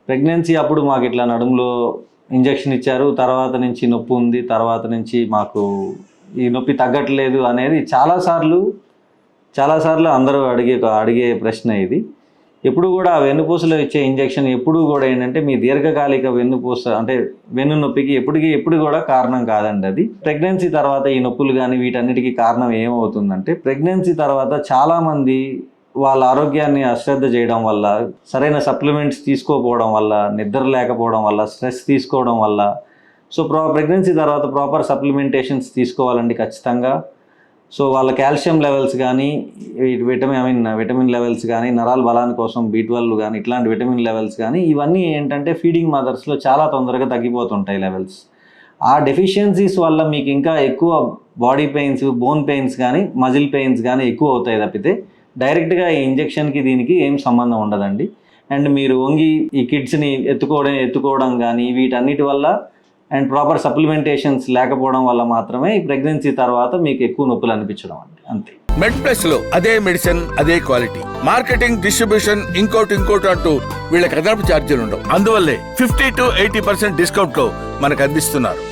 Pregnancy అప్పుడు మాకు ఇట్లా నడుములో ఇంజెక్షన్ ఇచ్చారు, తర్వాత నుంచి నొప్పి ఉంది, తర్వాత నుంచి మాకు ఈ నొప్పి తగ్గట్లేదు అనేది చాలాసార్లు అందరూ అడిగే ప్రశ్న ఇది. ఎప్పుడు కూడా వెన్నుపూసలో ఇచ్చే ఇంజెక్షన్ ఎప్పుడు కూడా ఏంటంటే మీ దీర్ఘకాలిక వెన్నుపూస అంటే వెన్ను నొప్పికి ఎప్పుడు కూడా కారణం కాదండి. అది ప్రెగ్నెన్సీ తర్వాత ఈ నొప్పులు కానీ వీటన్నిటికీ కారణం ఏమవుతుందంటే, ప్రెగ్నెన్సీ తర్వాత చాలామంది వాళ్ళ ఆరోగ్యాన్ని అశ్రద్ధ చేయడం వల్ల, సరైన సప్లిమెంట్స్ తీసుకోకపోవడం వల్ల, నిద్ర లేకపోవడం వల్ల, స్ట్రెస్ తీసుకోవడం వల్ల, సో ప్రెగ్నెన్సీ తర్వాత ప్రాపర్ సప్లిమెంటేషన్స్ తీసుకోవాలండి ఖచ్చితంగా. సో వాళ్ళ కాల్షియం లెవెల్స్ కానీ, విటమిన్ లెవెల్స్ కానీ, నరాల బలాని కోసం B12 కానీ, ఇట్లాంటి విటమిన్ లెవెల్స్ కానీ, ఇవన్నీ ఏంటంటే ఫీడింగ్ మదర్స్లో చాలా తొందరగా తగ్గిపోతుంటాయి లెవెల్స్. ఆ డెఫిషియన్సీస్ వల్ల మీకు ఇంకా ఎక్కువ బాడీ పెయిన్స్, బోన్ పెయిన్స్ కానీ, మజిల్ పెయిన్స్ కానీ ఎక్కువ అవుతాయి తప్పితే డైరెక్ట్గా ఈ ఇంజెక్షన్కి దీనికి ఏం సంబంధం ఉండదండి. అండ్ మీరు వంగి ఈ కిడ్స్ని ఎత్తుకోవడం కానీ వీటన్నిటి వల్ల అండ్ ప్రాపర్ సప్లిమెంటేషన్స్ లేకపోవడం వల్ల మాత్రమే ఈ ప్రెగ్నెన్సీ తర్వాత మీకు ఎక్కువ నొప్పులు అనిపించడం అండి, అంతే. మెడ్ప్లస్ లో అదే మెడిసిన్, అదే క్వాలిటీ, మార్కెటింగ్, డిస్ట్రిబ్యూషన్, ఇంకోటి అంటూ వీళ్ళకి అదనపు ఛార్జీలు ఉండవు. అందువల్లే 50 to 80% డిస్కౌంట్ లో మనకు అందిస్తున్నారు.